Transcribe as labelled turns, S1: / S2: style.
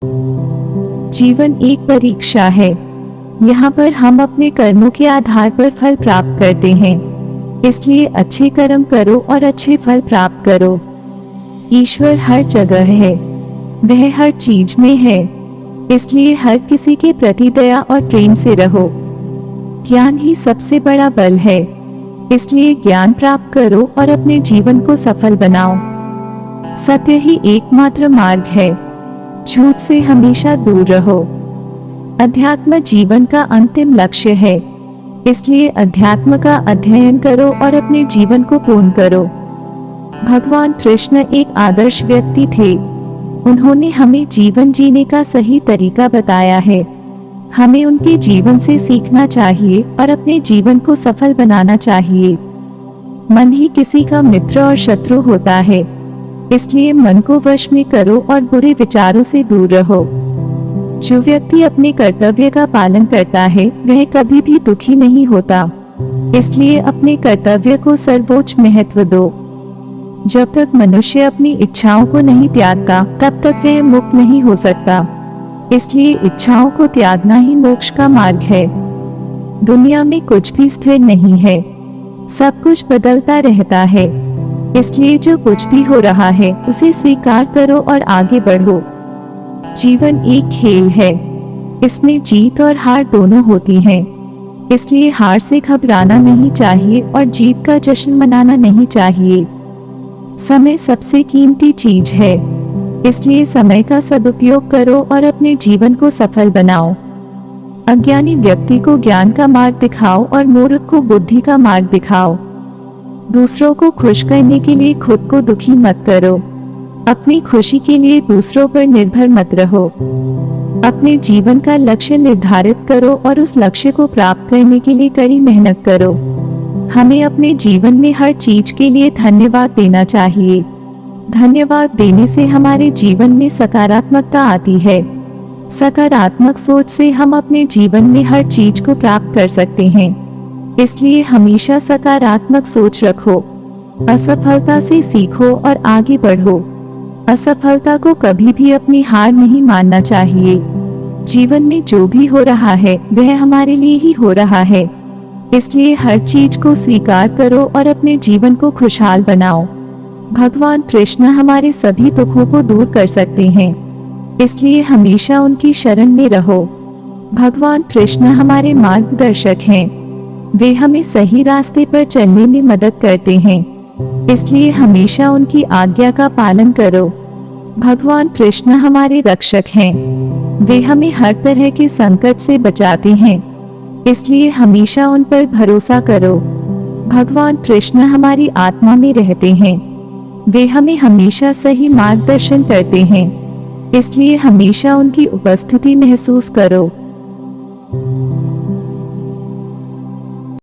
S1: जीवन एक परीक्षा है। यहाँ पर हम अपने कर्मों के आधार पर फल प्राप्त करते हैं। इसलिए अच्छे कर्म करो और अच्छे फल प्राप्त करो। ईश्वर हर जगह है, वह हर चीज में है। इसलिए हर किसी के प्रति दया और प्रेम से रहो। ज्ञान ही सबसे बड़ा बल है। इसलिए ज्ञान प्राप्त करो और अपने जीवन को सफल बनाओ। सत्य ही एकमात्र मार्ग है। झूठ से हमेशा दूर रहो। अध्यात्म जीवन का अंतिम लक्ष्य है। इसलिए अध्यात्म का अध्ययन करो और अपने जीवन को पूर्ण करो। भगवान कृष्ण एक आदर्श व्यक्ति थे। उन्होंने हमें जीवन जीने का सही तरीका बताया है। हमें उनके जीवन से सीखना चाहिए और अपने जीवन को सफल बनाना चाहिए। मन ही किसी का मित्र और शत्रु होता है। इसलिए मन को वश में करो और बुरे विचारों से दूर रहो। जो व्यक्ति अपने कर्तव्य का पालन करता है वह कभी भी दुखी नहीं होता। इसलिए अपने कर्तव्य को सर्वोच्च महत्व दो। जब तक मनुष्य अपनी इच्छाओं को नहीं त्यागता तब तक वह मुक्त नहीं हो सकता। इसलिए इच्छाओं को त्यागना ही मोक्ष का मार्ग है। दुनिया में कुछ भी स्थिर नहीं है, सब कुछ बदलता रहता है। इसलिए जो कुछ भी हो रहा है उसे स्वीकार करो और आगे बढ़ो। जीवन एक खेल है, इसमें जीत और हार दोनों होती हैं। इसलिए हार से घबराना नहीं चाहिए और जीत का जश्न मनाना नहीं चाहिए। समय सबसे कीमती चीज है। इसलिए समय का सदुपयोग करो और अपने जीवन को सफल बनाओ। अज्ञानी व्यक्ति को ज्ञान का मार्ग दिखाओ और मूर्ख को बुद्धि का मार्ग दिखाओ। दूसरों को खुश करने के लिए खुद को दुखी मत करो। अपनी खुशी के लिए दूसरों पर निर्भर मत रहो। अपने जीवन का लक्ष्य निर्धारित करो और उस लक्ष्य को प्राप्त करने के लिए कड़ी मेहनत करो। हमें अपने जीवन में हर चीज के लिए धन्यवाद देना चाहिए। धन्यवाद देने से हमारे जीवन में सकारात्मकता आती है। सकारात्मक सोच से हम अपने जीवन में हर चीज को प्राप्त कर सकते हैं। इसलिए हमेशा सकारात्मक सोच रखो। असफलता से सीखो और आगे बढ़ो। असफलता को कभी भी अपनी हार नहीं मानना चाहिए। जीवन में जो भी हो रहा है वह हमारे लिए ही हो रहा है। इसलिए हर चीज को स्वीकार करो और अपने जीवन को खुशहाल बनाओ। भगवान कृष्ण हमारे सभी दुखों को दूर कर सकते हैं। इसलिए हमेशा उनकी शरण में रहो। भगवान कृष्ण हमारे मार्गदर्शक हैं। वे हमें सही रास्ते पर चलने में मदद करते हैं। इसलिए हमेशा उनकी आज्ञा का पालन करो। भगवान कृष्ण हमारे रक्षक हैं। वे हमें हर तरह के संकट से बचाते हैं। इसलिए हमेशा उन पर भरोसा करो। भगवान कृष्ण हमारी आत्मा में रहते हैं। वे हमें हमेशा सही मार्गदर्शन करते हैं। इसलिए हमेशा उनकी उपस्थिति महसूस करो।